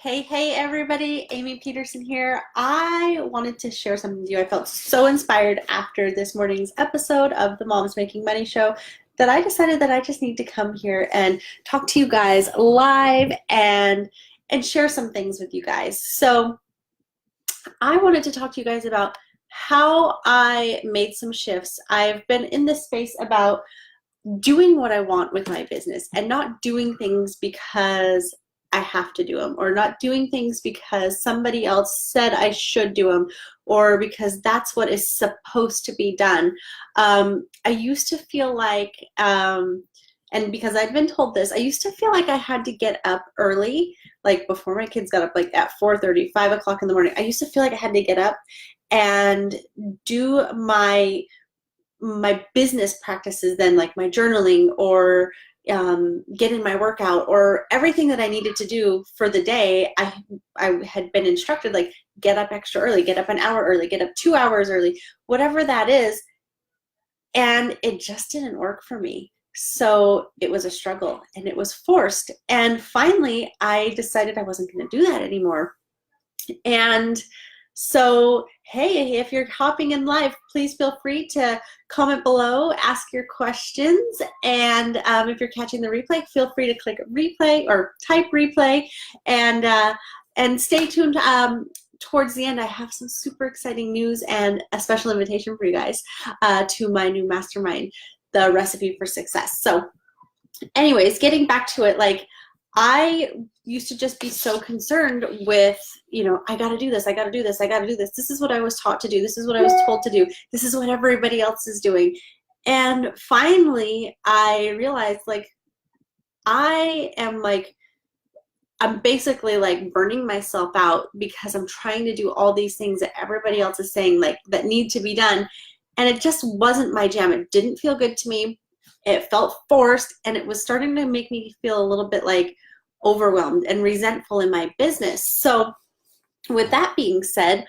Hey everybody, Amy Pederson here. I wanted to share something with you. I felt so inspired after this morning's episode of the Moms Making Money show that I decided that I just need to come here and talk to you guys live and share some things with you guys. So I wanted to talk to you guys about how I made some shifts. I've been in this space about doing what I want with my business and not doing things because I have to do them, or not doing things because somebody else said I should do them, or because that's what is supposed to be done. I used to feel like, and because I'd been told this, I used to feel like I had to get up early, like before my kids got up, like at 4:30, 5 o'clock in the morning. I used to feel like I had to get up and do my business practices then, like my journaling, or get in my workout, or everything that I needed to do for the day. I had been instructed, like, get up extra early, get up an hour early, get up 2 hours early, whatever that is. And it just didn't work for me. So it was a struggle and it was forced. And finally, I decided I wasn't going to do that anymore. And so, hey, if you're hopping in live, please feel free to comment below, ask your questions, and if you're catching the replay, feel free to click replay or type replay, and stay tuned. Towards the end, I have some super exciting news and a special invitation for you guys to my new mastermind, the Recipe for Success. So anyways, getting back to it, like, I used to just be so concerned with, I got to do this, I got to do this, I got to do this. This is what I was taught to do. This is what I was told to do. This is what everybody else is doing. And finally, I realized, like, I'm basically like burning myself out because I'm trying to do all these things that everybody else is saying, like, that need to be done. And it just wasn't my jam. It didn't feel good to me. It felt forced, and it was starting to make me feel a little bit like overwhelmed and resentful in my business. So with that being said,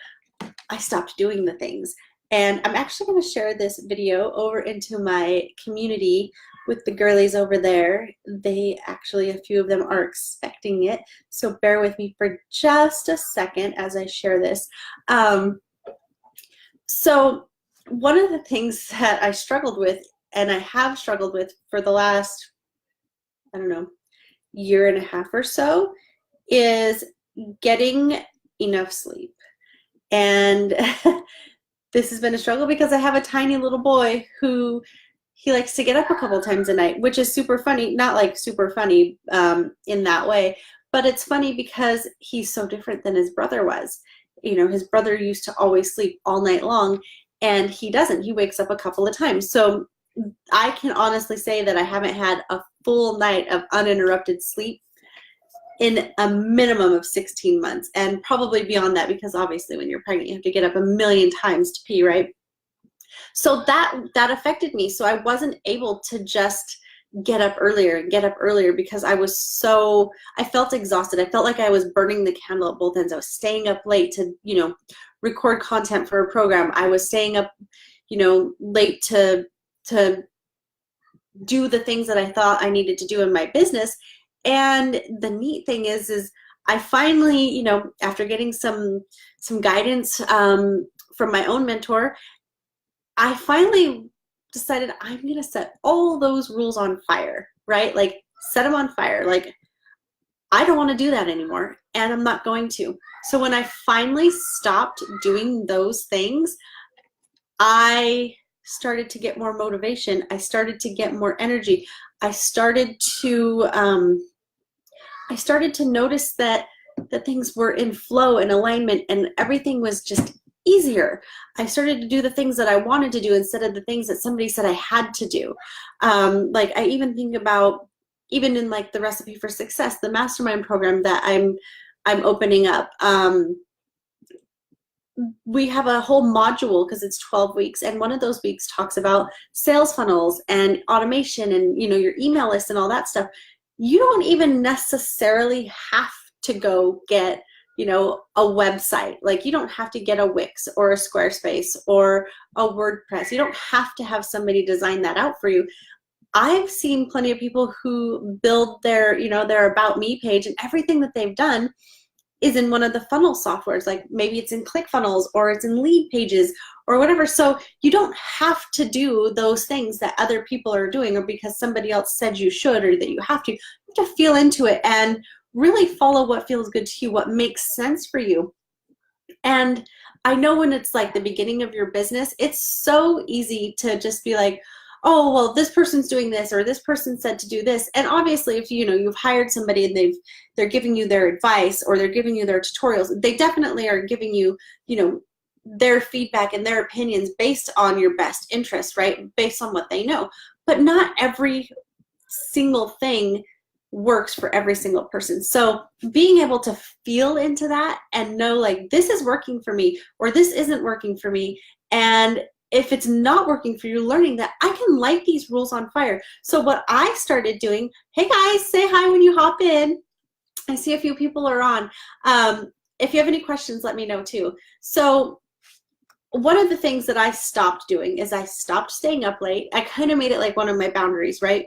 I stopped doing the things. And I'm actually going to share this video over into my community with the girlies over there. They actually, a few of them are expecting it. So bear with me for just a second as I share this. So one of the things that I struggled with, and I have struggled with for the last, I don't know, year and a half or so, is getting enough sleep. And this has been a struggle because I have a tiny little boy who, he likes to get up a couple times a night, which is super funny. Not like super funny in that way, but it's funny because he's so different than his brother was. His brother used to always sleep all night long, and he doesn't. He wakes up a couple of times. So I can honestly say that I haven't had a full night of uninterrupted sleep in a minimum of 16 months, and probably beyond that, because obviously when you're pregnant, you have to get up a million times to pee, right? So that affected me. So I wasn't able to just get up earlier because I felt exhausted. I felt like I was burning the candle at both ends. I was staying up late to, record content for a program. I was staying up, late to do the things that I thought I needed to do in my business. And the neat thing is I finally, after getting some guidance from my own mentor, I finally decided I'm going to set all those rules on fire, right? Like, set them on fire. Like, I don't want to do that anymore, and I'm not going to. So when I finally stopped doing those things, I started to get more motivation. I started to get more energy. I started to notice that things were in flow and alignment, and everything was just easier. I started to do the things that I wanted to do instead of the things that somebody said I had to do. Like, I even think about, even in like the Recipe for Success, the mastermind program that I'm opening up. We have a whole module because it's 12 weeks, and one of those weeks talks about sales funnels and automation and, your email list and all that stuff. You don't even necessarily have to go get, a website. Like, you don't have to get a Wix or a Squarespace or a WordPress. You don't have to have somebody design that out for you. I've seen plenty of people who build their, their About Me page, and everything that they've done is in one of the funnel softwares, like maybe it's in ClickFunnels or it's in Lead Pages or whatever. So you don't have to do those things that other people are doing, or because somebody else said you should or that you have to. You have to feel into it and really follow what feels good to you, what makes sense for you. And I know when it's like the beginning of your business, it's so easy to just be like, oh, well, this person's doing this, or this person said to do this. And obviously, if you've hired somebody and they're giving you their advice or they're giving you their tutorials, they definitely are giving you, their feedback and their opinions based on your best interest, right? Based on what they know. But not every single thing works for every single person. So being able to feel into that and know, like, this is working for me or this isn't working for me. And if it's not working for you, learning that I can light these rules on fire. So what I started doing, hey guys, say hi when you hop in. I see a few people are on. If you have any questions, let me know too. So one of the things that I stopped doing is I stopped staying up late. I kind of made it like one of my boundaries, right?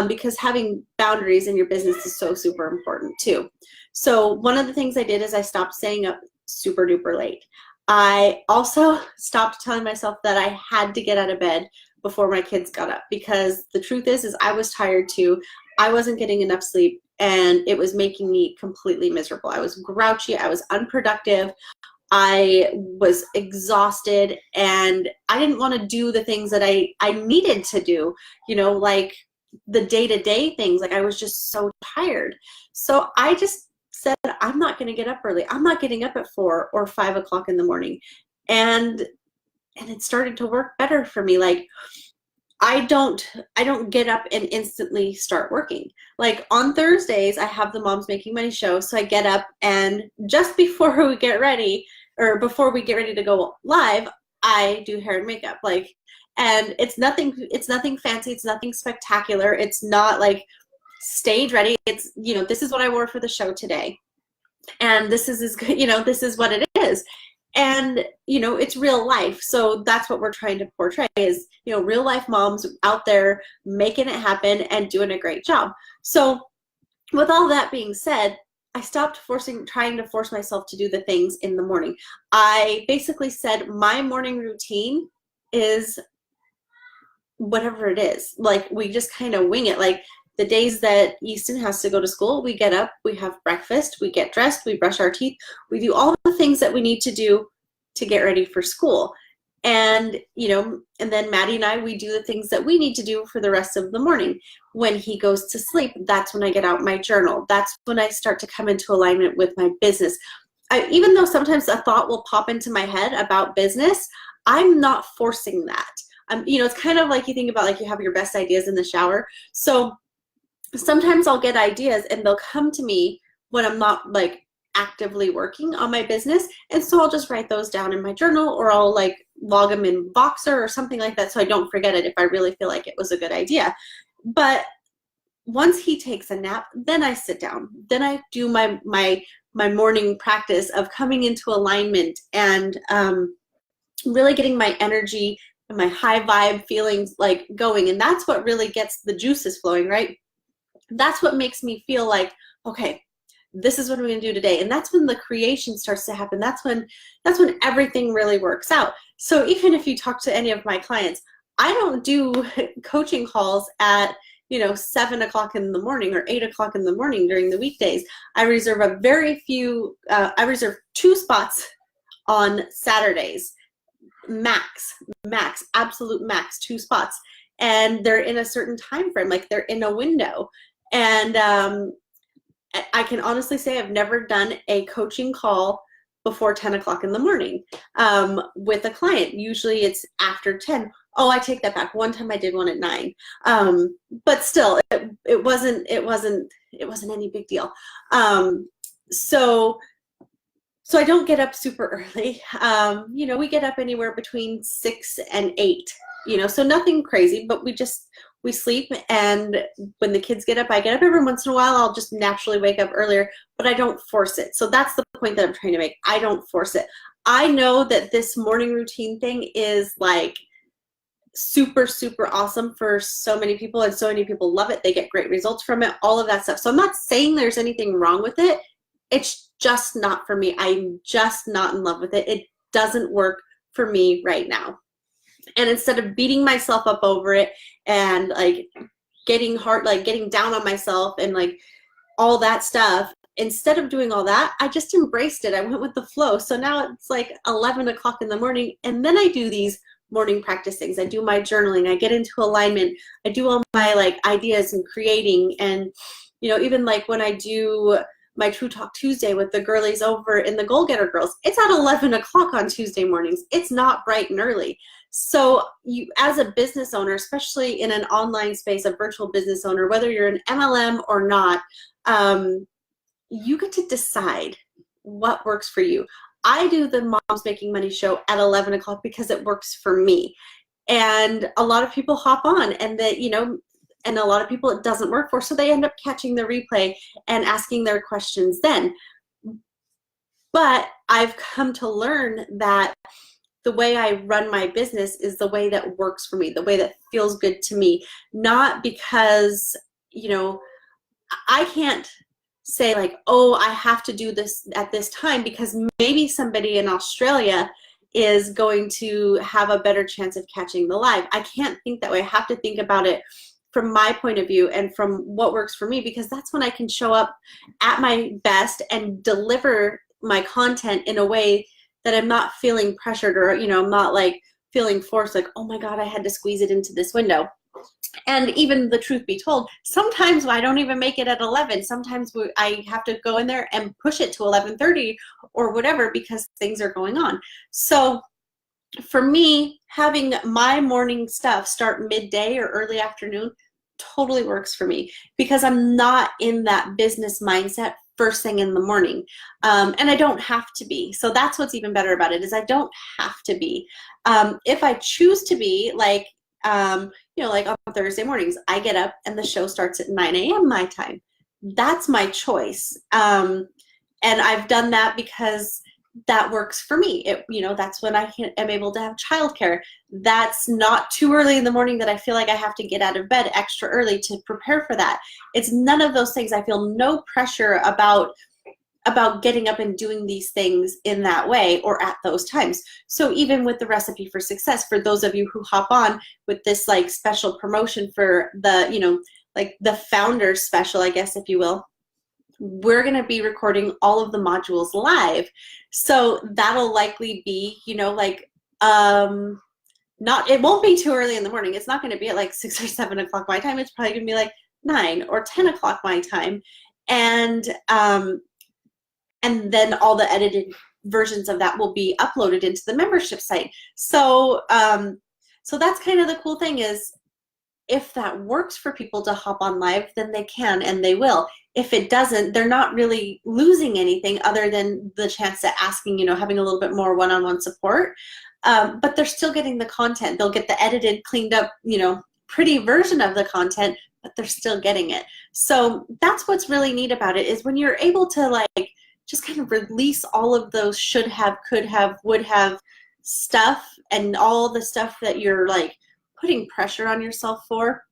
Because having boundaries in your business is so super important too. So one of the things I did is I stopped staying up super duper late. I also stopped telling myself that I had to get out of bed before my kids got up, because the truth is I was tired too. I wasn't getting enough sleep and it was making me completely miserable. I was grouchy. I was unproductive. I was exhausted and I didn't want to do the things that I needed to do, like the day-to-day things. Like I was just so tired. So I just said, I'm not going to get up early. I'm not getting up at 4 or 5 o'clock in the morning. And it started to work better for me. Like I don't get up and instantly start working. Like on Thursdays, I have the Moms Making Money show. So I get up and just before we get ready, or before we get ready to go live, I do hair and makeup. And it's nothing fancy. It's nothing spectacular. It's not like stage ready. It's, this is what I wore for the show today. And this is as good, this is what it is. And, it's real life. So that's what we're trying to portray is, real life moms out there making it happen and doing a great job. So with all that being said, I stopped trying to force myself to do the things in the morning. I basically said my morning routine is whatever it is. Like we just kind of wing it. Like the days that Easton has to go to school, we get up, we have breakfast, we get dressed, we brush our teeth, we do all the things that we need to do to get ready for school. And, and then Maddie and I, we do the things that we need to do for the rest of the morning. When he goes to sleep, that's when I get out my journal. That's when I start to come into alignment with my business. Even though sometimes a thought will pop into my head about business, I'm not forcing that. It's kind of like you think about like you have your best ideas in the shower. So sometimes I'll get ideas and they'll come to me when I'm not like actively working on my business. And so I'll just write those down in my journal, or I'll like log them in Boxer or something like that so I don't forget it if I really feel like it was a good idea. But once he takes a nap, then I sit down. Then I do my morning practice of coming into alignment and really getting my energy and my high vibe feelings like going. And that's what really gets the juices flowing, right? That's what makes me feel like, okay, this is what I'm going to do today. And that's when the creation starts to happen. That's when everything really works out. So even if you talk to any of my clients, I don't do coaching calls at 7 o'clock in the morning or 8 o'clock in the morning during the weekdays. I reserve I reserve 2 spots on Saturdays, max, absolute max, 2 spots. And they're in a certain time frame, like they're in a window. And I can honestly say I've never done a coaching call before 10 o'clock in the morning with a client. Usually it's after 10. Oh, I take that back. One time I did one at 9. But still, it wasn't any big deal. So I don't get up super early. We get up anywhere between 6 and 8. So nothing crazy, but we sleep, and when the kids get up, I get up. Every once in a while, I'll just naturally wake up earlier, but I don't force it. So that's the point that I'm trying to make. I don't force it. I know that this morning routine thing is like super, super awesome for so many people, and so many people love it. They get great results from it, all of that stuff. So I'm not saying there's anything wrong with it. it's just not for me. I'm just not in love with it. It doesn't work for me right now. And instead of beating myself up over it and like getting down on myself and like all that stuff, instead of doing all that, I just embraced it. I went with the flow. So now it's like 11 o'clock in the morning, and then I do these morning practice things. I do my journaling. I get into alignment. I do all my like ideas and creating. And, you know, even like when I do my True Talk Tuesday with the girlies over in the Goal Getter Girls, it's at 11 o'clock on Tuesday mornings. It's not bright and early. So you, as a business owner, especially in an online space, a virtual business owner, whether you're an MLM or not, you get to decide what works for you. I do the Moms Making Money show at 11 o'clock because it works for me. And a lot of people hop on and that, you know, and a lot of people it doesn't work for, so they end up catching the replay and asking their questions then. But I've come to learn that the way I run my business is the way that works for me, the way that feels good to me, not because, you know, I can't say like, oh, I have to do this at this time because maybe somebody in Australia is going to have a better chance of catching the live. I can't think that way. I have to think about it from my point of view and from what works for me, because that's when I can show up at my best and deliver my content in a way that I'm not feeling pressured, or, you know, I'm not like feeling forced, like, oh my God, I had to squeeze it into this window. And even the truth be told, sometimes I don't even make it at 11. Sometimes I have to go in there and push it to 11:30 or whatever because things are going on. So for me, having my morning stuff start midday or early afternoon totally works for me because I'm not in that business mindset first thing in the morning. And I don't have to be. So that's what's even better about it, is I don't have to be. If I choose to be, like, you know, like on Thursday mornings, I get up and the show starts at 9 a.m. my time. That's my choice. And I've done that because that works for me. It, you know, that's when I am able to have childcare. That's not too early in the morning that I feel like I have to get out of bed extra early to prepare for that. It's none of those things. I feel no pressure about getting up and doing these things in that way or at those times. So even with the Recipe for Success, for those of you who hop on with this like special promotion for the, you know, like the founder special, I guess, if you will, we're going to be recording all of the modules live. So that'll likely be, you know, like, it won't be too early in the morning. It's not going to be at like 6 or 7 o'clock my time. It's probably going to be like 9 or 10 o'clock my time. And then all the edited versions of that will be uploaded into the membership site. So, so that's kind of the cool thing, is if that works for people to hop on live, then they can and they will. If it doesn't, they're not really losing anything other than the chance at asking, you know, having a little bit more one-on-one support. But they're still getting the content. They'll get the edited, cleaned up, you know, pretty version of the content, but they're still getting it. So that's what's really neat about it, is when you're able to like just kind of release all of those should have, could have, would have stuff, and all the stuff that you're like putting pressure on yourself for.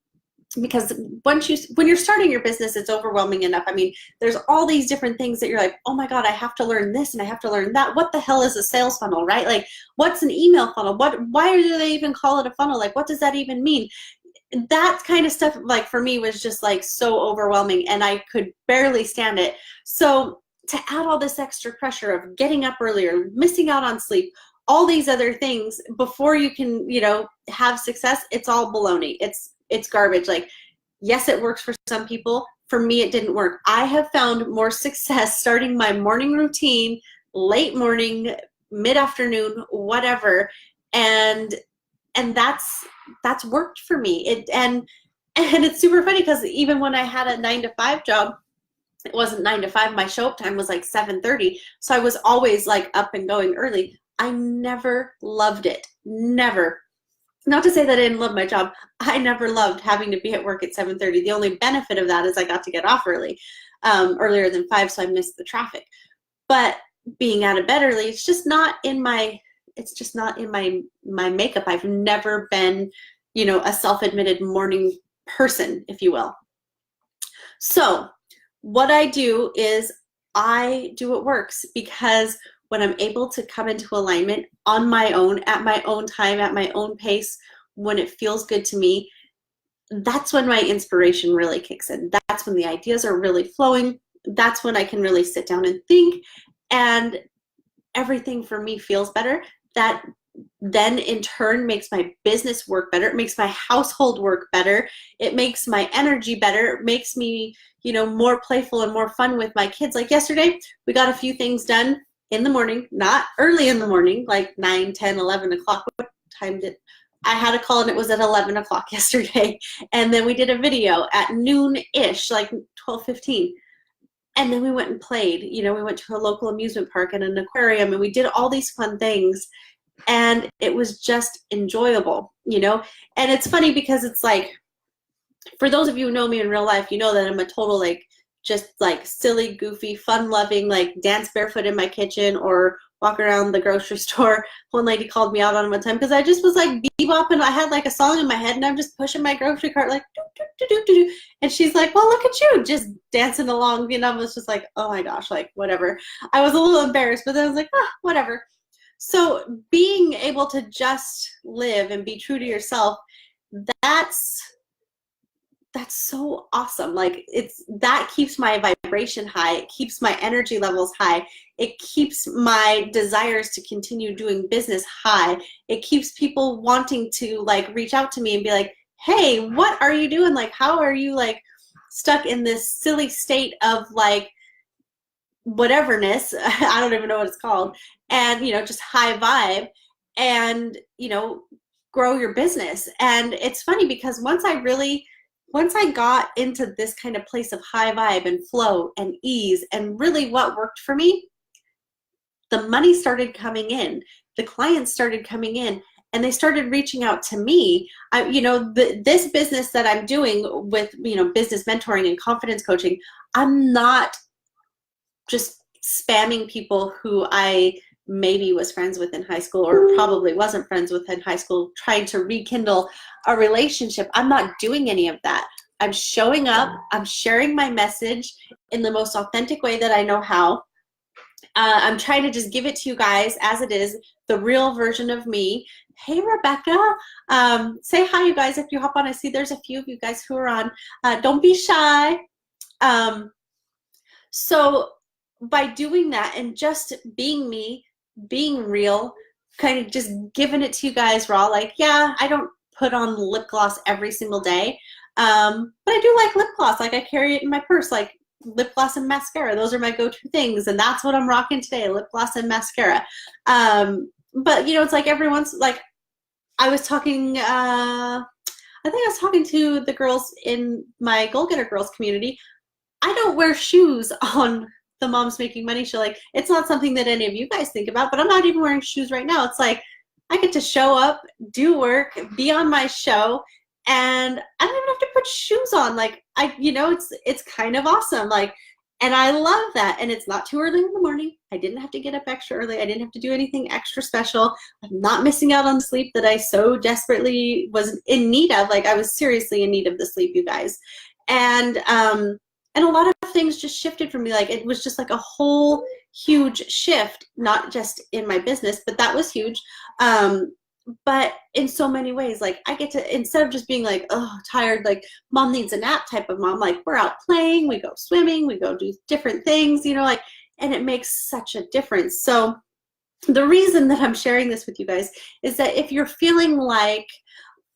Because when you're starting your business, it's overwhelming enough. I mean, there's all these different things that you're like, oh my God, I have to learn this and I have to learn that. What the hell is a sales funnel, right? Like, what's an email funnel? Why do they even call it a funnel? Like, what does that even mean? That kind of stuff, like, for me was just like so overwhelming, and I could barely stand it. So to add all this extra pressure of getting up earlier, missing out on sleep, all these other things before you can, you know, have success, it's all baloney. It's garbage. Like, yes, it works for some people. For me, it didn't work. I have found more success starting my morning routine, late morning, mid-afternoon, whatever, and that's worked for me. And it's super funny because even when I had a 9-to-5 job, it wasn't 9 to 5. My show up time was like 7:30. So I was always like up and going early. I never loved it. Never. Not to say that I didn't love my job. I never loved having to be at work at 7:30. The only benefit of that is I got to get off early, earlier than 5, so I missed the traffic. But being out of bed early, it's just not in my makeup. I've never been, you know, a self-admitted morning person, if you will. So what I do is I do what works, because when I'm able to come into alignment on my own, at my own time, at my own pace, when it feels good to me, that's when my inspiration really kicks in. That's when the ideas are really flowing. That's when I can really sit down and think, and everything for me feels better. That then in turn makes my business work better. It makes my household work better. It makes my energy better. It makes me, more playful and more fun with my kids. Like yesterday, we got a few things done in the morning, not early in the morning, like 9, 10, 11 o'clock. What time did I had a call, and it was at 11 o'clock yesterday. And then we did a video at noon-ish, like 12:15. And then we went and played. We went to a local amusement park and an aquarium, and we did all these fun things. And it was just enjoyable. And it's funny because it's like, for those of you who know me in real life, you know that I'm a total, just silly, goofy, fun-loving, dance barefoot in my kitchen or walk around the grocery store. One lady called me out on it one time because I just was bebopping. I had a song in my head, and I'm just pushing my grocery cart do, do, do, do, do, do. And she's like, well, look at you, just dancing along. I was just like, oh my gosh, whatever. I was a little embarrassed, but then I was like, whatever. So being able to just live and be true to yourself, that's so awesome. That keeps my vibration high. It keeps my energy levels high. It keeps my desires to continue doing business high. It keeps people wanting to reach out to me and be like, hey, what are you doing? How are you stuck in this silly state of whateverness? I don't even know what it's called. And, just high vibe, and, grow your business. And it's funny because once I got into this kind of place of high vibe and flow and ease, and really what worked for me, the money started coming in, the clients started coming in, and they started reaching out to me. This business that I'm doing with, business mentoring and confidence coaching, I'm not just spamming people who I maybe was friends with in high school, or probably wasn't friends with in high school, trying to rekindle a relationship. I'm not doing any of that. I'm showing up. I'm sharing my message in the most authentic way that I know how. I'm trying to just give it to you guys as it is, the real version of me. Hey, Rebecca. Say hi, you guys, if you hop on. I see there's a few of you guys who are on. Don't be shy. So by doing that and just being me, being real, kind of just giving it to you guys raw, yeah, I don't put on lip gloss every single day, but I do like lip gloss. I carry it in my purse, lip gloss and mascara. Those are my go-to things, and that's what I'm rocking today, lip gloss and mascara. But it's every once, I was talking, I think I was talking to the girls in my Goal Getter Girls community. I don't wear shoes on the Moms Making Money show. It's not something that any of you guys think about, but I'm not even wearing shoes right now. It's I get to show up, do work, be on my show, and I don't even have to put shoes on. It's kind of awesome. And I love that. And it's not too early in the morning. I didn't have to get up extra early. I didn't have to do anything extra special. I'm not missing out on the sleep that I so desperately was in need of. I was seriously in need of the sleep, you guys. And a lot of things just shifted for me. It was just a whole huge shift, not just in my business, but that was huge. But in so many ways, I get to, instead of just being oh, tired, mom needs a nap type of mom, we're out playing, we go swimming, we go do different things, and it makes such a difference. So the reason that I'm sharing this with you guys is that if you're feeling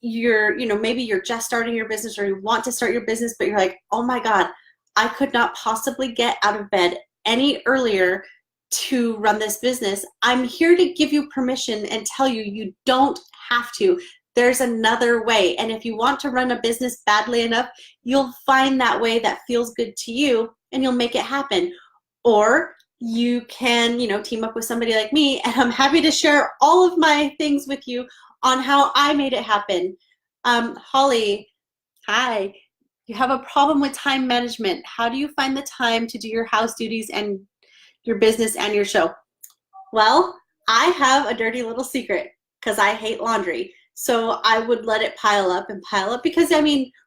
you're, maybe you're just starting your business, or you want to start your business, but you're oh my God, I could not possibly get out of bed any earlier to run this business. I'm here to give you permission and tell you, you don't have to. There's another way. And if you want to run a business badly enough, you'll find that way that feels good to you, and you'll make it happen. Or you can, team up with somebody like me, and I'm happy to share all of my things with you on how I made it happen. Holly, hi. You have a problem with time management. How do you find the time to do your house duties and your business and your show? Well, I have a dirty little secret, because I hate laundry. So I would let it pile up and pile up, because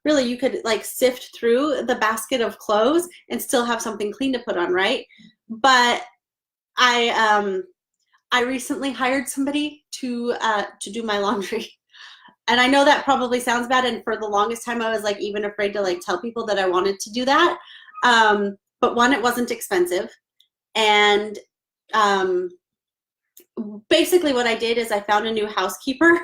really you could sift through the basket of clothes and still have something clean to put on, right? But I recently hired somebody to do my laundry. And I know that probably sounds bad. And for the longest time, I was like even afraid to like tell people that I wanted to do that. But one, it wasn't expensive. And um, basically what I did is I found a new housekeeper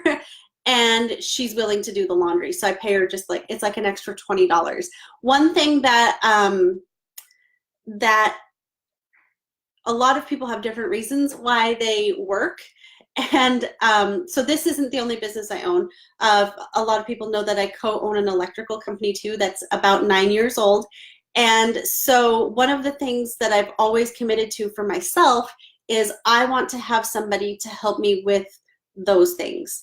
and she's willing to do the laundry. So I pay her just like, it's like an extra $20. One thing that, that a lot of people have different reasons why they work. And so this isn't the only business I own. A lot of people know that I co-own an electrical company too that's about 9 years old. And so one of the things that I've always committed to for myself is I want to have somebody to help me with those things.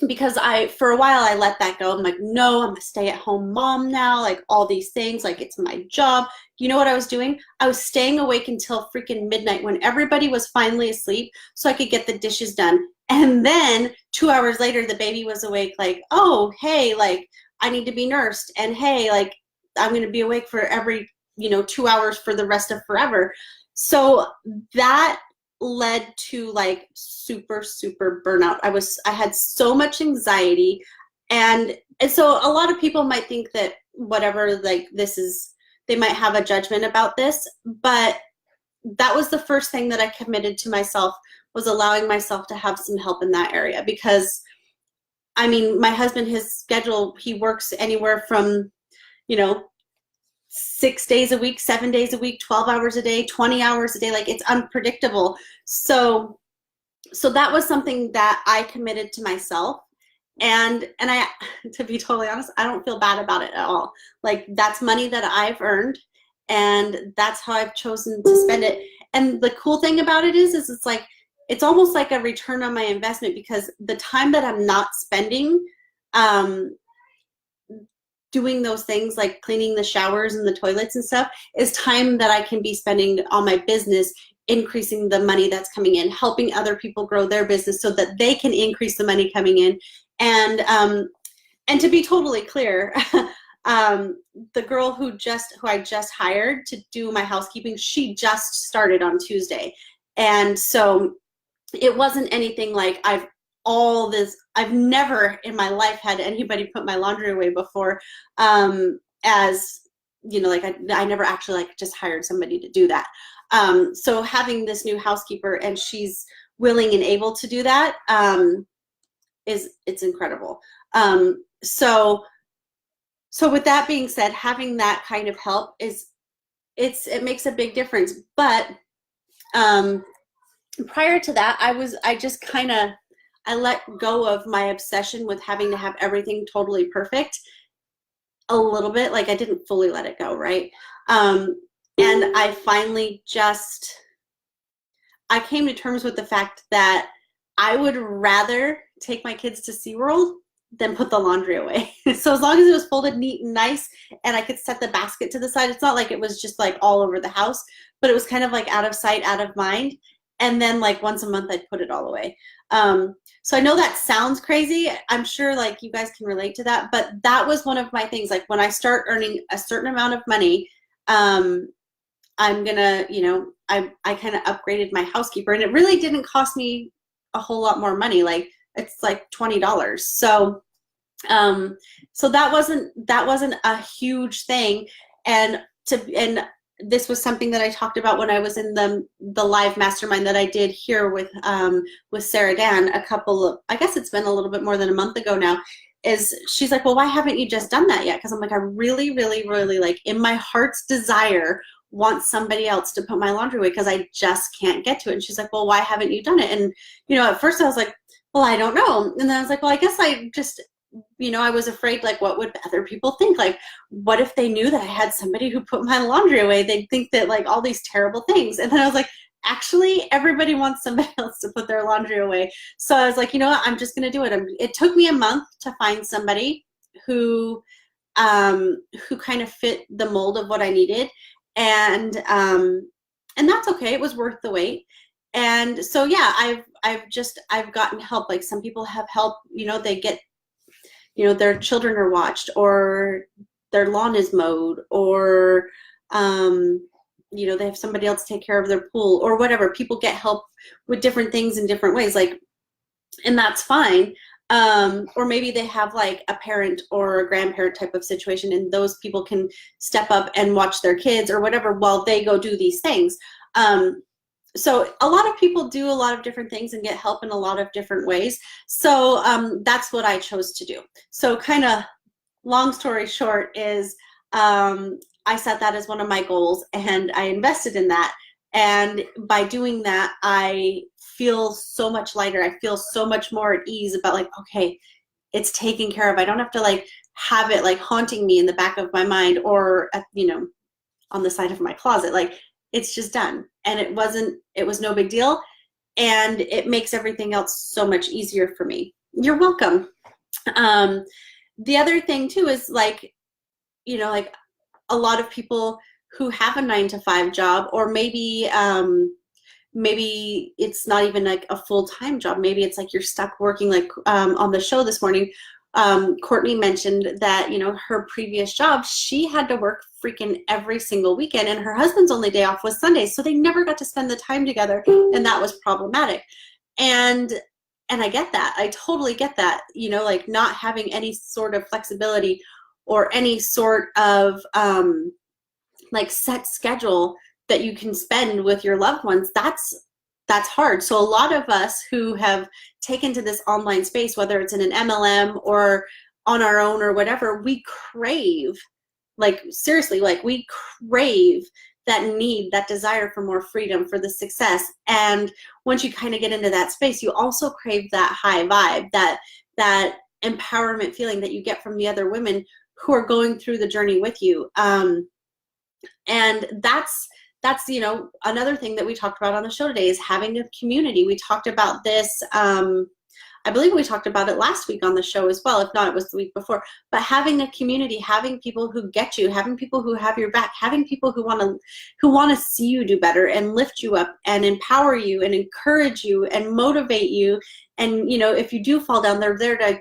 Because for a while I let that go. I'm like, no, I'm a stay-at-home mom now, like all these things, like it's my job. You know what I was doing? I was staying awake until freaking midnight when everybody was finally asleep so I could get the dishes done. And then 2 hours later, the baby was awake, like, oh, hey, like I need to be nursed. And hey, like I'm going to be awake for every, 2 hours for the rest of forever. So that led to like super burnout. I had so much anxiety, and so a lot of people might think that whatever, like this is, they might have a judgment about this, but that was the first thing that I committed to myself, was allowing myself to have some help in that area. Because I mean, my husband, his schedule, he works anywhere from 6 days a week, 7 days a week, 12 hours a day, 20 hours a day. Like it's unpredictable. So that was something that I committed to myself. And I, to be totally honest, I don't feel bad about it at all. Like that's money that I've earned and that's how I've chosen to spend it. And the cool thing about it is it's like, it's almost like a return on my investment, because the time that I'm not spending, doing those things like cleaning the showers and the toilets and stuff is time that I can be spending on my business, increasing the money that's coming in, helping other people grow their business so that they can increase the money coming in. And to be totally clear, the girl who I just hired to do my housekeeping, she just started on Tuesday. And so it wasn't anything like I've never in my life had anybody put my laundry away before. As like I never actually like just hired somebody to do that. So having this new housekeeper and she's willing and able to do that, it's incredible. So with that being said, having that kind of help it makes a big difference. But prior to that, I let go of my obsession with having to have everything totally perfect a little bit. Like I didn't fully let it go, right? And I finally I came to terms with the fact that I would rather take my kids to SeaWorld than put the laundry away. So as long as it was folded neat and nice and I could set the basket to the side, it's not like it was just like all over the house, but it was kind of like out of sight, out of mind. And then like once a month I'd put it all away. So I know that sounds crazy. I'm sure like you guys can relate to that, but that was one of my things. Like when I start earning a certain amount of money, I'm gonna, I kind of upgraded my housekeeper, and it really didn't cost me a whole lot more money. Like it's like $20. So that wasn't a huge thing. And this was something that I talked about when I was in the live mastermind that I did here with Sarah Dan I guess it's been a little bit more than a month ago now. She's like, well, why haven't you just done that yet? Because I'm like, I really, really, really, like in my heart's desire want somebody else to put my laundry away because I just can't get to it. And she's like, well, why haven't you done it? And at first I was like, well, I don't know. And then I was like, well, I guess I just I was afraid, like, what would other people think? Like, what if they knew that I had somebody who put my laundry away? They'd think that, like, all these terrible things. And then I was like, actually, everybody wants somebody else to put their laundry away. So I was like, you know what? I'm just going to do it. It took me a month to find somebody who kind of fit the mold of what I needed. And that's okay. It was worth the wait. And so, yeah, I've gotten help. Like some people have help, they get, their children are watched, or their lawn is mowed, or, they have somebody else take care of their pool or whatever. People get help with different things in different ways, like, and that's fine. Or maybe they have like a parent or a grandparent type of situation, and those people can step up and watch their kids or whatever while they go do these things. So a lot of people do a lot of different things and get help in a lot of different ways. So that's what I chose to do. So kind of long story short is I set that as one of my goals, and I invested in that. And by doing that, I feel so much lighter. I feel so much more at ease about like, okay, it's taken care of. I don't have to like have it like haunting me in the back of my mind or, on the side of my closet. Like, it's just done. And it was no big deal. And it makes everything else so much easier for me. You're welcome. The other thing too is like, like a lot of people who have a 9-to-5 job, or maybe it's not even like a full-time job. Maybe it's like you're stuck working, like on the show this morning, Courtney mentioned that, her previous job, she had to work freaking every single weekend, and her husband's only day off was Sundays. So they never got to spend the time together, and that was problematic. And I get that. I totally get that, like not having any sort of flexibility or any sort of like set schedule that you can spend with your loved ones. That's hard. So a lot of us who have taken to this online space, whether it's in an MLM or on our own or whatever, we crave, like seriously, like we crave that need, that desire for more freedom, for the success. And once you kind of get into that space, you also crave that high vibe, that empowerment feeling that you get from the other women who are going through the journey with you. And that's another thing that we talked about on the show today is having a community. We talked about this, I believe we talked about it last week on the show as well. If not, it was the week before. But having a community, having people who get you, having people who have your back, having people who want to see you do better and lift you up and empower you and encourage you and motivate you. And, if you do fall down, they're there to,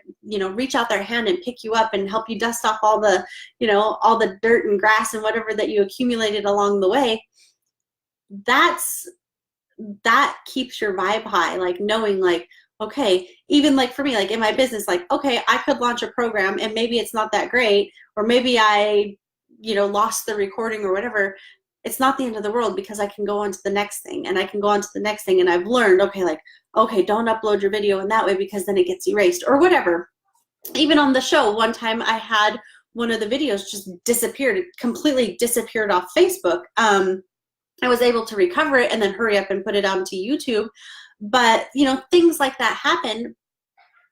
reach out their hand and pick you up and help you dust off all the, all the dirt and grass and whatever that you accumulated along the way. That keeps your vibe high, like knowing like, okay, even like for me, like in my business, like, okay, I could launch a program and maybe it's not that great, or maybe I, lost the recording or whatever. It's not the end of the world, because I can go on to the next thing, and I can go on to the next thing. And I've learned, okay, don't upload your video in that way, because then it gets erased or whatever. Even on the show, one time I had one of the videos just disappeared. It completely disappeared off Facebook. I was able to recover it and then hurry up and put it onto YouTube. But, things like that happen.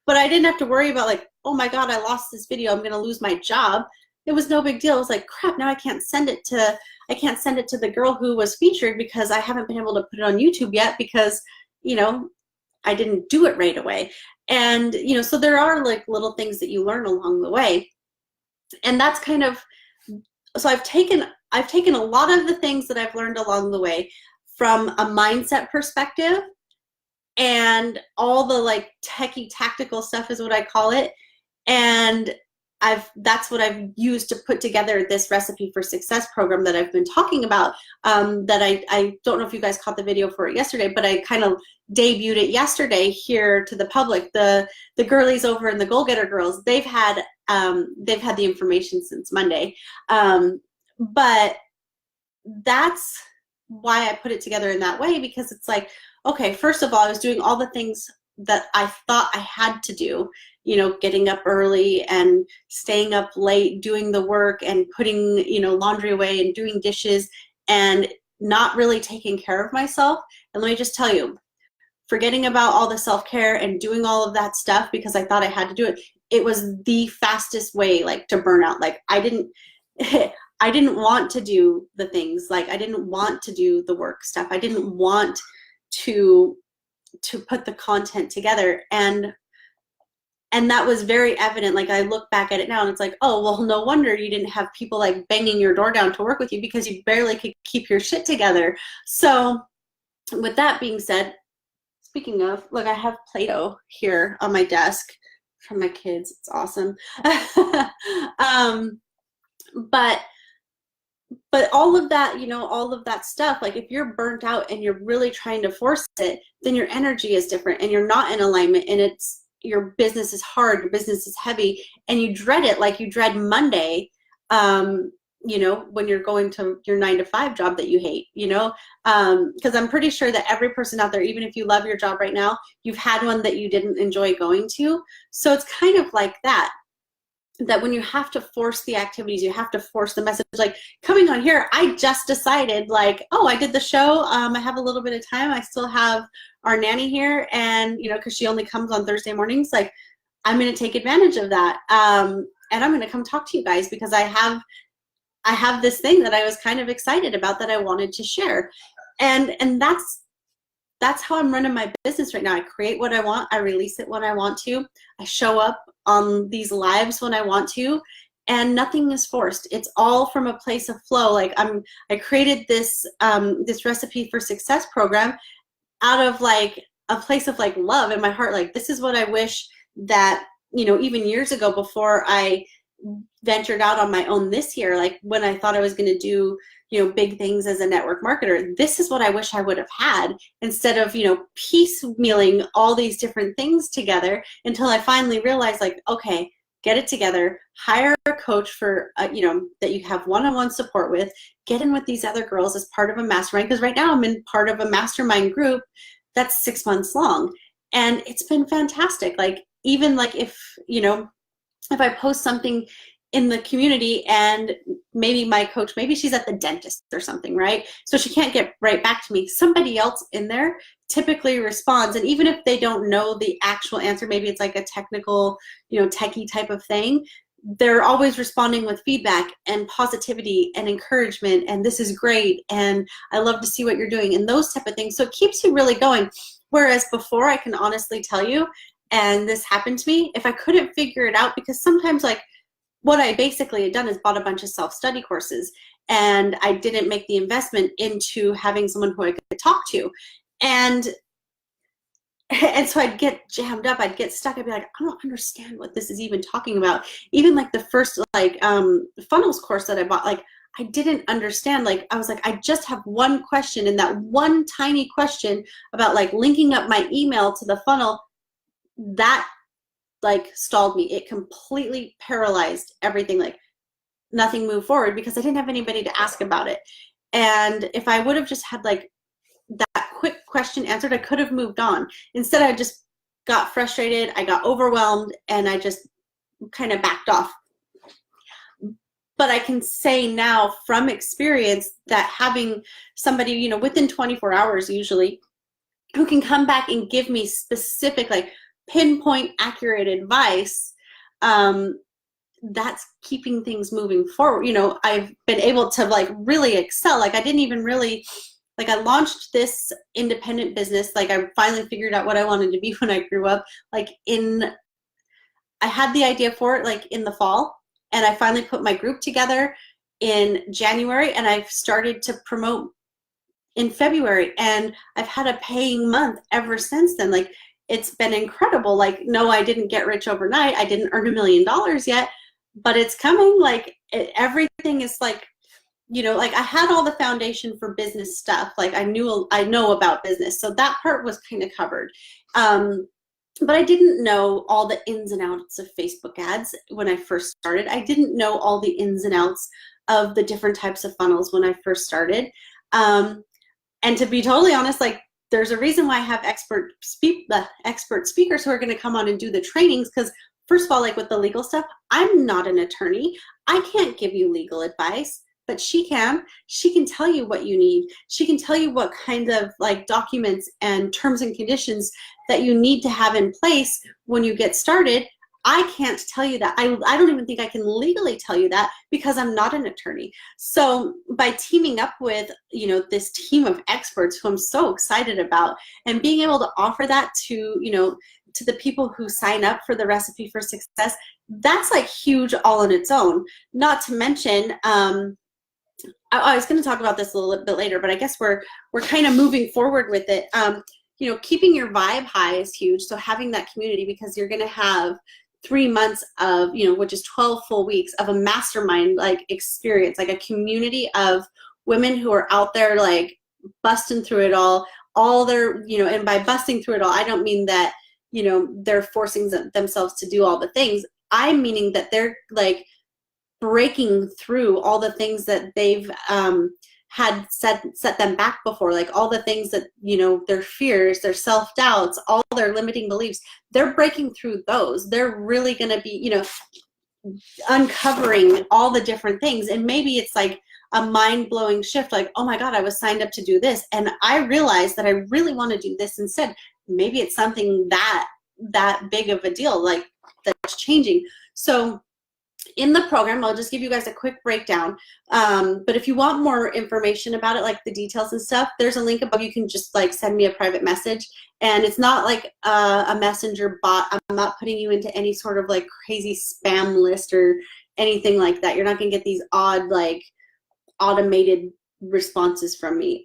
But I didn't have to worry about like, oh my God, I lost this video, I'm going to lose my job. It was no big deal. It was like, crap, now I can't send it to the girl who was featured, because I haven't been able to put it on YouTube yet, because, I didn't do it right away. And, so there are like little things that you learn along the way. And that's kind of, so I've taken a lot of the things that I've learned along the way from a mindset perspective, and all the like techie tactical stuff is what I call it. And that's what I've used to put together this Recipe for Success program that I've been talking about, that I don't know if you guys caught the video for it yesterday, but I kind of debuted it yesterday here to the public. The girlies over in the Goal Getter Girls, they've had the information since Monday. But that's why I put it together in that way, because it's like, okay, first of all, I was doing all the things that I thought I had to do, getting up early and staying up late, doing the work and putting, laundry away and doing dishes, and not really taking care of myself. And let me just tell you, forgetting about all the self-care and doing all of that stuff because I thought I had to do it, it was the fastest way like to burn out. Like I didn't want to do the things, like I didn't want to do the work stuff. I didn't want to put the content together. And that was very evident. Like I look back at it now and it's like, oh, well, no wonder you didn't have people like banging your door down to work with you, because you barely could keep your shit together. So with that being said, speaking of, look, I have Play-Doh here on my desk from my kids. It's awesome. But but all of that, all of that stuff, like if you're burnt out and you're really trying to force it, then your energy is different and you're not in alignment, and your business is hard, your business is heavy, and you dread it like you dread Monday, when you're going to your 9 to 5 job that you hate, because I'm pretty sure that every person out there, even if you love your job right now, you've had one that you didn't enjoy going to. So it's kind of like that when you have to force the activities, you have to force the message. Like coming on here, I just decided like, oh, I did the show. I have a little bit of time. I still have our nanny here, and because she only comes on Thursday mornings, like I'm going to take advantage of that. And I'm going to come talk to you guys because I have this thing that I was kind of excited about that I wanted to share. And that's how I'm running my business right now. I create what I want. I release it when I want to. I show up on these lives when I want to, and nothing is forced. It's all from a place of flow. Like I created this recipe for success program out of like a place of like love in my heart. Like this is what I wish that, even years ago before I ventured out on my own this year, like when I thought I was going to do, big things as a network marketer, this is what I wish I would have had instead of, piecemealing all these different things together until I finally realized like, okay, get it together, hire a coach for, that you have one-on-one support with, get in with these other girls as part of a mastermind. Because right now I'm in part of a mastermind group that's 6 months long. And it's been fantastic. Like, even like if I post something in the community and maybe my coach, maybe she's at the dentist or something, right? So she can't get right back to me. Somebody else in there typically responds. And even if they don't know the actual answer, maybe it's like a technical, techie type of thing, they're always responding with feedback and positivity and encouragement. And this is great. And I love to see what you're doing and those type of things. So it keeps you really going. Whereas before, I can honestly tell you, and this happened to me, if I couldn't figure it out, because sometimes like what I basically had done is bought a bunch of self-study courses, and I didn't make the investment into having someone who I could talk to. And so I'd get jammed up, I'd get stuck, I'd be like, I don't understand what this is even talking about. Even like the first like funnels course that I bought, like I didn't understand. Like I was like, I just have one question, and that one tiny question about like linking up my email to the funnel, that like stalled me. It completely paralyzed everything. Like nothing moved forward because I didn't have anybody to ask about it. And if I would have just had like that quick question answered, I could have moved on. Instead, I just got frustrated, I got overwhelmed, and I just kind of backed off. But I can say now from experience that having somebody, within 24 hours usually, who can come back and give me specific, like pinpoint accurate advice, that's keeping things moving forward. I've been able to like really excel. Like I didn't even really, like I launched this independent business. Like I finally figured out what I wanted to be when I grew up. Like I had the idea for it like in the fall, and I finally put my group together in January, and I've started to promote in February, and I've had a paying month ever since then. Like it's been incredible. Like, no, I didn't get rich overnight. I didn't earn $1 million yet, but it's coming. Like everything is like, like I had all the foundation for business stuff. Like I know about business. So that part was kind of covered. But I didn't know all the ins and outs of Facebook ads when I first started. I didn't know all the ins and outs of the different types of funnels when I first started. And to be totally honest, like there's a reason why I have expert speakers who are going to come on and do the trainings. Because first of all, like with the legal stuff, I'm not an attorney. I can't give you legal advice, but she can. She can tell you what you need. She can tell you what kind of like documents and terms and conditions that you need to have in place when you get started. I can't tell you that. I don't even think I can legally tell you that because I'm not an attorney. So by teaming up with, this team of experts who I'm so excited about, and being able to offer that to, to the people who sign up for the recipe for success, that's like huge all on its own. Not to mention, I was going to talk about this a little bit later, but I guess we're kind of moving forward with it. Keeping your vibe high is huge. So having that community, because you're going to have 3 months of, which is 12 full weeks of a mastermind like experience, like a community of women who are out there like busting through it all their, and by busting through it all, I don't mean that, they're forcing themselves to do all the things. I'm meaning that they're like breaking through all the things that they've had set them back before, like all the things that, their fears, their self-doubts, all their limiting beliefs, they're breaking through those. They're really going to be, uncovering all the different things. And maybe it's like a mind-blowing shift, like, oh my God, I was signed up to do this, and I realized that I really want to do this instead. Maybe it's something that big of a deal, like that's changing. So in the program, I'll just give you guys a quick breakdown. But if you want more information about it, like the details and stuff, there's a link above. You can just like send me a private message. And it's not like a messenger bot. I'm not putting you into any sort of like crazy spam list or anything like that. You're not going to get these odd, like automated responses from me.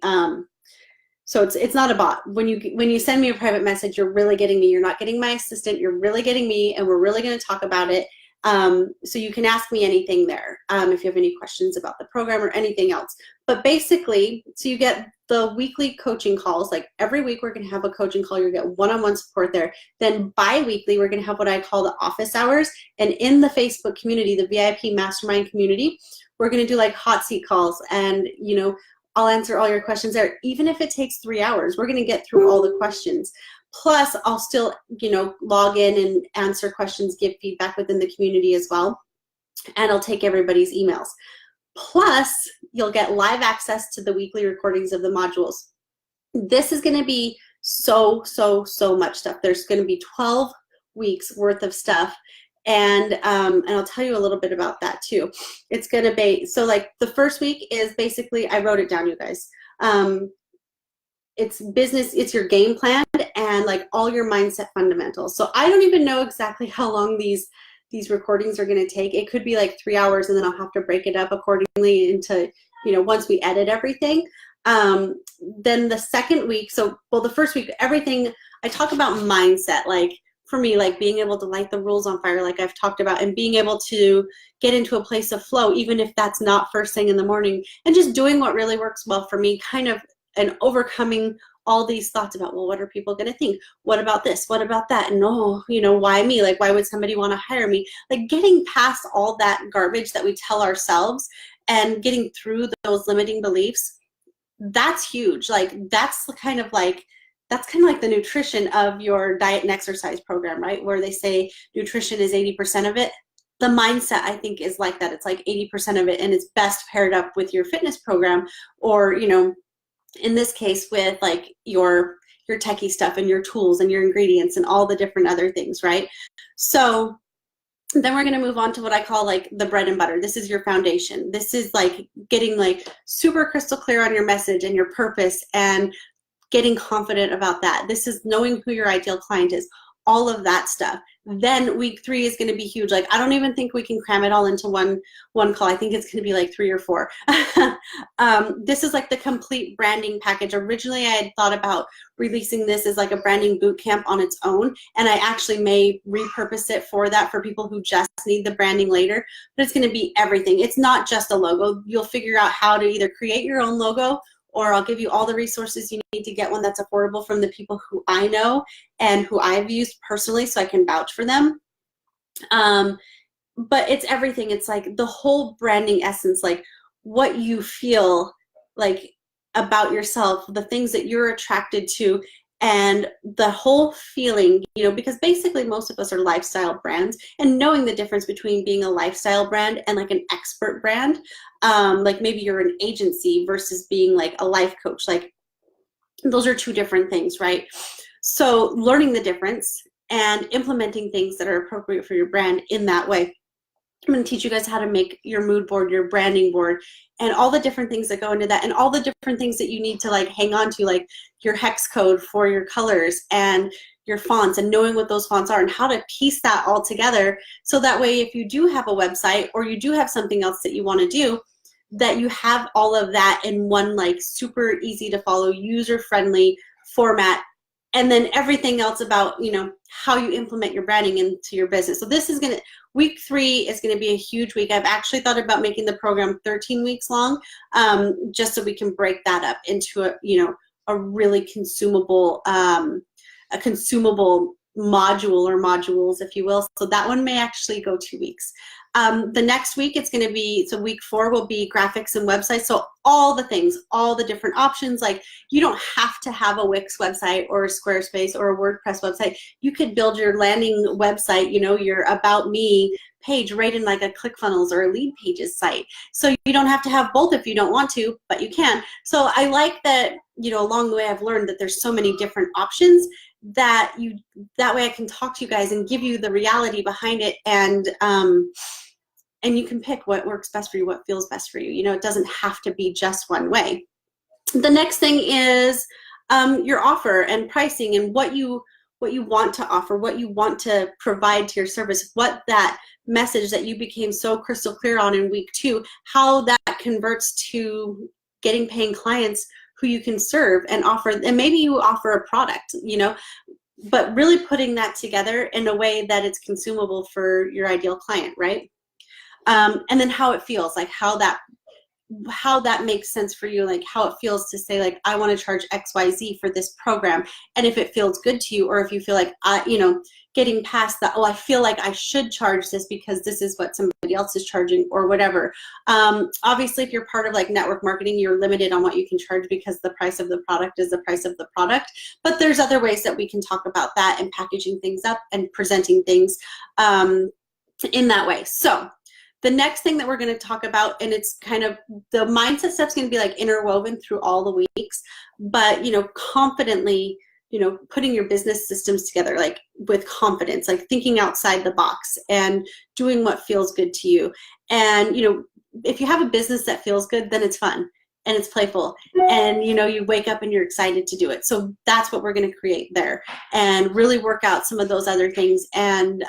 So it's not a bot. When you send me a private message, you're really getting me. You're not getting my assistant. You're really getting me, and we're really going to talk about it. So you can ask me anything there if you have any questions about the program or anything else. But basically, so you get the weekly coaching calls. Like every week we're going to have a coaching call. You'll get one-on-one support there. Then bi-weekly we're going to have what I call the office hours. And in the Facebook community, the VIP mastermind community, we're going to do like hot seat calls, and I'll answer all your questions there. Even if it takes 3 hours, we're going to get through all the questions. Plus, I'll still, log in and answer questions, give feedback within the community as well. And I'll take everybody's emails. Plus, you'll get live access to the weekly recordings of the modules. This is going to be so much stuff. There's going to be 12 weeks worth of stuff. And I'll tell you a little bit about that too. It's going to be, so like the first week is basically, I wrote it down, you guys. It's business, it's your game plan and like all your mindset fundamentals. So I don't even know exactly how long these recordings are going to take. It could be like 3 hours, and then I'll have to break it up accordingly into, once we edit everything. Then the second week, the first week, everything, I talk about mindset, like for me, like being able to light the rules on fire, like I've talked about, and being able to get into a place of flow, even if that's not first thing in the morning, and just doing what really works well for me, kind of, and overcoming all these thoughts about, well, what are people going to think? What about this? What about that? And why me? Like, why would somebody want to hire me? Like getting past all that garbage that we tell ourselves and getting through those limiting beliefs, that's huge. Like that's kind of like the nutrition of your diet and exercise program, right? Where they say nutrition is 80% of it. The mindset, I think, is like that. It's like 80% of it, and it's best paired up with your fitness program, or, in this case with like your techie stuff and your tools and your ingredients and all the different other things, right? So then we're going to move on to what I call like the bread and butter. This is your foundation. This is like getting like super crystal clear on your message and your purpose and getting confident about that. This is knowing who your ideal client is, all of that stuff. Then week 3 is going to be huge. Like I don't even think we can cram it all into one call. I think it's going to be like 3 or 4. This is like the complete branding package. Originally, I had thought about releasing this as like a branding boot camp on its own, and I actually may repurpose it for that, for people who just need the branding later. But it's going to be everything. It's not just a logo. You'll figure out how to either create your own logo, or I'll give you all the resources you need to get one that's affordable from the people who I know and who I've used personally, so I can vouch for them. But it's everything. It's like the whole branding essence, like what you feel like about yourself, the things that you're attracted to, and the whole feeling, because basically most of us are lifestyle brands, and knowing the difference between being a lifestyle brand and like an expert brand, like maybe you're an agency versus being like a life coach, like those are 2 different things, right? So learning the difference and implementing things that are appropriate for your brand in that way. I'm going to teach you guys how to make your mood board, your branding board, and all the different things that go into that, and all the different things that you need to like hang on to, like your hex code for your colors and your fonts, and knowing what those fonts are and how to piece that all together. So that way, if you do have a website or you do have something else that you want to do, that you have all of that in one like super easy to follow, user-friendly format. and then everything else about, how you implement your branding into your business. So this is week 3 is going to be a huge week. I've actually thought about making the program 13 weeks long, just so we can break that up into a really consumable, a consumable module or modules, if you will. So that one may actually go 2 weeks. The next week, it's going to be, so week 4 will be graphics and websites. So all the things, all the different options, like you don't have to have a Wix website or a Squarespace or a WordPress website. You could build your landing website, your About Me page right in like a ClickFunnels or a Lead Pages site. So you don't have to have both if you don't want to, but you can. So I like that, along the way I've learned that there's so many different options that way I can talk to you guys and give you the reality behind it, and you can pick what works best for you, what feels best for you. It doesn't have to be just one way. The next thing is your offer and pricing and what you want to offer, what you want to provide to your service, what that message that you became so crystal clear on in week 2, how that converts to getting paying clients who you can serve and offer, and maybe you offer a product, but really putting that together in a way that it's consumable for your ideal client, right? And then how it feels, like how that makes sense for you, like how it feels to say, like, I want to charge XYZ for this program, and if it feels good to you, or if you feel like, getting past that, I feel like I should charge this because this is what somebody else is charging, or whatever. Obviously, if you're part of like network marketing, you're limited on what you can charge because the price of the product is the price of the product. But there's other ways that we can talk about that and packaging things up and presenting things in that way. So the next thing that we're going to talk about, and it's kind of the mindset stuff's going to be like interwoven through all the weeks, but confidently, putting your business systems together, like with confidence, like thinking outside the box and doing what feels good to you. And if you have a business that feels good, then it's fun and it's playful, and you wake up and you're excited to do it. So that's what we're going to create there, and really work out some of those other things, and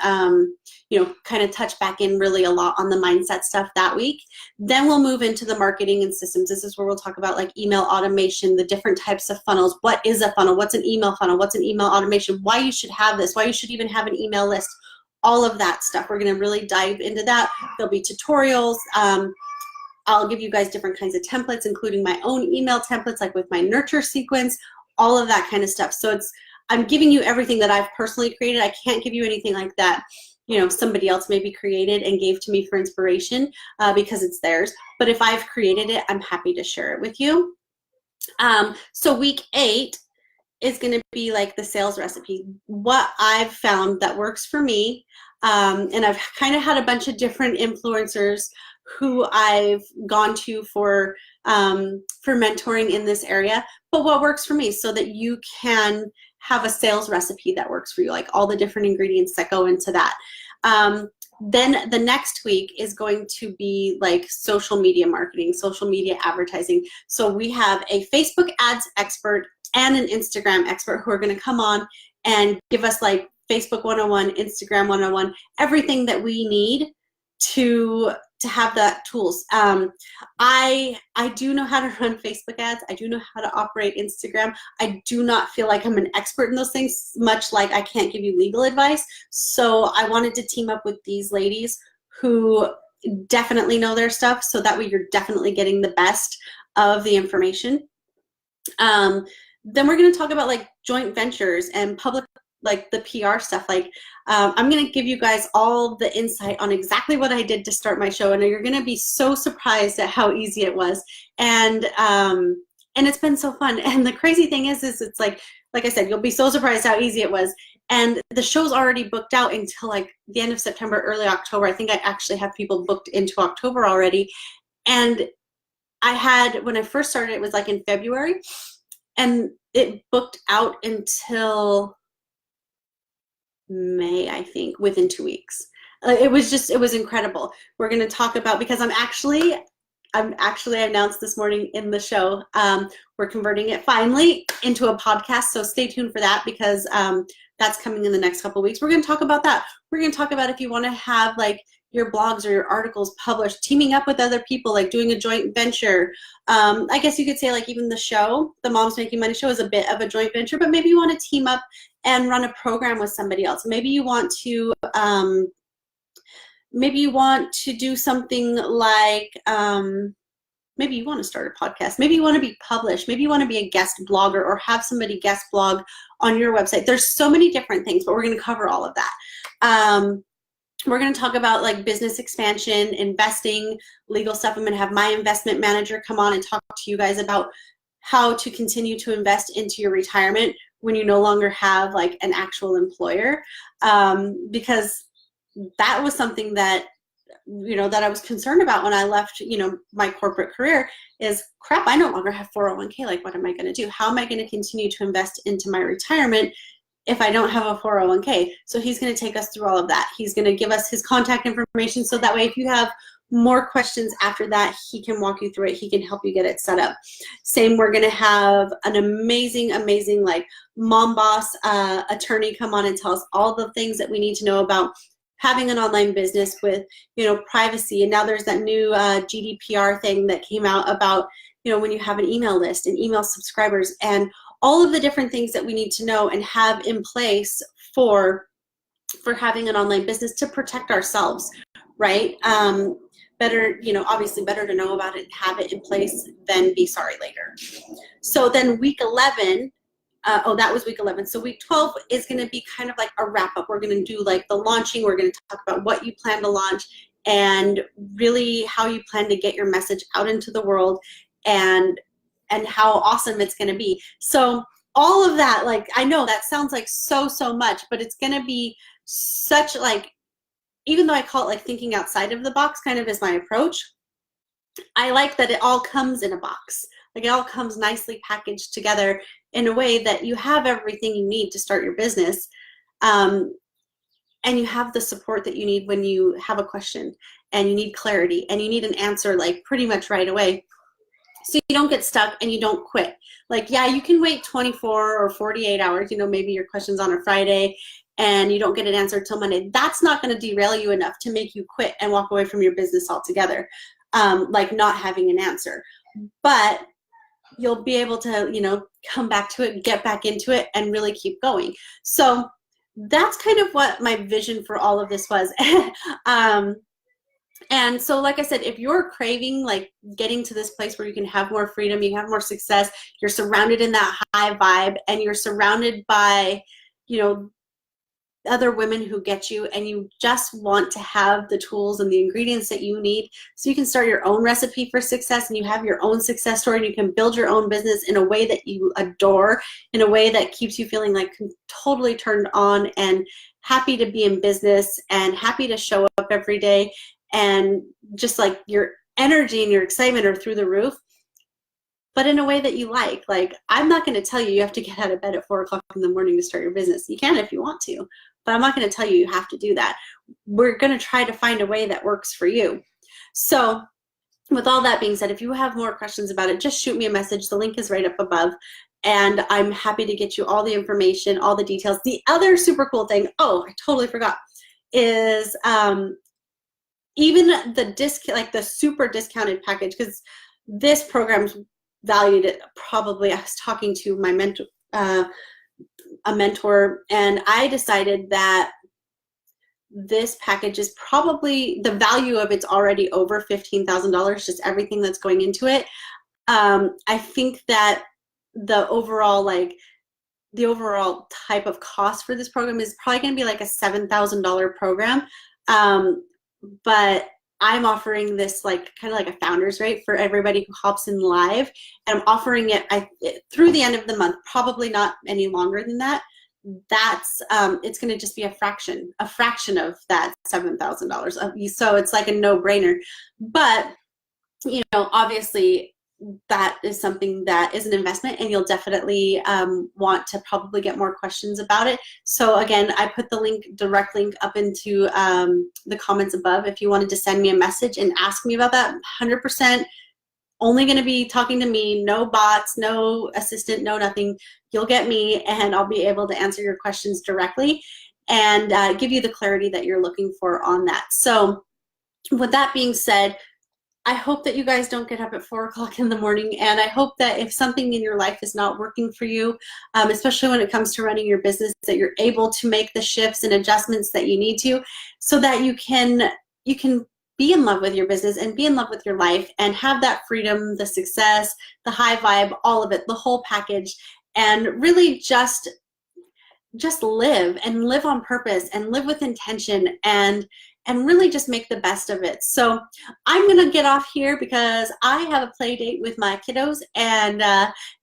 kind of touch back in really a lot on the mindset stuff that week. Then we'll move into the marketing and systems. This is where we'll talk about like email automation, the different types of funnels. What is a funnel? What's an email funnel? What's an email automation? Why you should have this? Why you should even have an email list? All of that stuff. We're going to really dive into that. There'll be tutorials. I'll give you guys different kinds of templates, including my own email templates, like with my nurture sequence, all of that kind of stuff. So I'm giving you everything that I've personally created. I can't give you anything like that somebody else maybe created and gave to me for inspiration, because it's theirs. But if I've created it, I'm happy to share it with you. So week 8 is going to be like the sales recipe, what I've found that works for me. And I've kind of had a bunch of different influencers who I've gone to for mentoring in this area, but what works for me, so that you can have a sales recipe that works for you, like all the different ingredients that go into that. Then the next week is going to be like social media marketing, social media advertising. So we have a Facebook ads expert and an Instagram expert who are going to come on and give us like Facebook 101, Instagram 101, everything that we need to have that tools. I do know how to run Facebook ads. I do know how to operate Instagram. I do not feel like I'm an expert in those things, much like I can't give you legal advice. So I wanted to team up with these ladies who definitely know their stuff, so that way you're definitely getting the best of the information. Then we're going to talk about like joint ventures and public, like the PR stuff. Like I'm going to give you guys all the insight on exactly what I did to start my show, and you're going to be so surprised at how easy it was. And it's been so fun. And the crazy thing is it's like I said, you'll be so surprised how easy it was. And the show's already booked out until like the end of September, early October. I think I actually have people booked into October already. And I had, when I first started, it was like in February, and it booked out until May, I think, within 2 weeks. It was incredible. We're going to talk about, because I'm actually announced this morning in the show, we're converting it finally into a podcast. So stay tuned for that, because that's coming in the next couple of weeks. We're going to talk about that. We're going to talk about if you want to have like your blogs or your articles published, teaming up with other people, like doing a joint venture. I guess you could say like even the show, the Moms Making Money show, is a bit of a joint venture, but maybe you want to team up and run a program with somebody else. Maybe you want to do something like maybe you want to start a podcast. Maybe you want to be published. Maybe you want to be a guest blogger or have somebody guest blog on your website. There's so many different things, but we're going to cover all of that. We're going to talk about like business expansion, investing, legal stuff. I'm going to have my investment manager come on and talk to you guys about how to continue to invest into your retirement when you no longer have like an actual employer, because that was something that that I was concerned about when I left my corporate career. Is crap, I no longer have 401k. Like, what am I going to do? How am I going to continue to invest into my retirement if I don't have a 401k? So he's going to take us through all of that. He's going to give us his contact information, so that way if you have more questions after that, he can walk you through it. He can help you get it set up. Same, we're going to have an amazing like mom boss attorney come on and tell us all the things that we need to know about having an online business with privacy. And now there's that new GDPR thing that came out about when you have an email list and email subscribers, and all of the different things that we need to know and have in place for having an online business to protect ourselves, right? Better, obviously better to know about it and have it in place than be sorry later. So then week 11, that was week 11. So week 12 is going to be kind of like a wrap up. We're going to do like the launching. We're going to talk about what you plan to launch and really how you plan to get your message out into the world, and how awesome it's going to be. So all of that, like, I know that sounds like so much, but it's going to be such like, even though I call it like thinking outside of the box kind of is my approach, I like that it all comes in a box. Like, it all comes nicely packaged together in a way that you have everything you need to start your business, and you have the support that you need when you have a question and you need clarity and you need an answer like pretty much right away, so you don't get stuck and you don't quit. Like, yeah, you can wait 24 or 48 hours, maybe your question's on a Friday and you don't get an answer till Monday. That's not going to derail you enough to make you quit and walk away from your business altogether, like not having an answer. But you'll be able to, come back to it, get back into it, and really keep going. So that's kind of what my vision for all of this was. And so, like I said, if you're craving like getting to this place where you can have more freedom, you have more success, you're surrounded in that high vibe, and you're surrounded by, other women who get you, and you just want to have the tools and the ingredients that you need so you can start your own recipe for success, and you have your own success story, and you can build your own business in a way that you adore, in a way that keeps you feeling like totally turned on and happy to be in business and happy to show up every day, and just like your energy and your excitement are through the roof, but in a way that you like. Like, I'm not going to tell you have to get out of bed at 4 o'clock in the morning to start your business. You can if you want to, but I'm not going to tell you have to do that. We're going to try to find a way that works for you. So with all that being said, if you have more questions about it, just shoot me a message. The link is right up above, and I'm happy to get you all the information, all the details. The other super cool thing, I totally forgot, is even the super discounted package, because this program's valued at probably, I was talking to my mentor, a mentor, and I decided that this package is probably, the value of it's already over $15,000, just everything that's going into it. I think that the overall type of cost for this program is probably going to be like a $7,000 program. But I'm offering this like kind of like a founder's rate for everybody who hops in live, and I'm offering it through the end of the month, probably not any longer than that. That's it's going to just be a fraction of that $7,000. So it's like a no-brainer. But obviously that is something that is an investment, and you'll definitely want to probably get more questions about it. So again, I put the direct link up into the comments above if you wanted to send me a message and ask me about that. 100% only going to be talking to me, no bots, no assistant, no nothing. You'll get me, and I'll be able to answer your questions directly and give you the clarity that you're looking for on that. So with that being said, I hope that you guys don't get up at 4 o'clock in the morning, and I hope that if something in your life is not working for you, especially when it comes to running your business, that you're able to make the shifts and adjustments that you need to, so that you can be in love with your business and be in love with your life and have that freedom, the success, the high vibe, all of it, the whole package, and really just live and live on purpose and live with intention and really just make the best of it. So I'm gonna get off here because I have a play date with my kiddos, and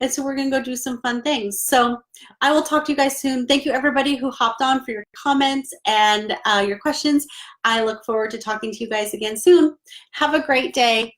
so we're gonna go do some fun things. So I will talk to you guys soon. Thank you everybody who hopped on for your comments and your questions. I look forward to talking to you guys again soon. Have a great day.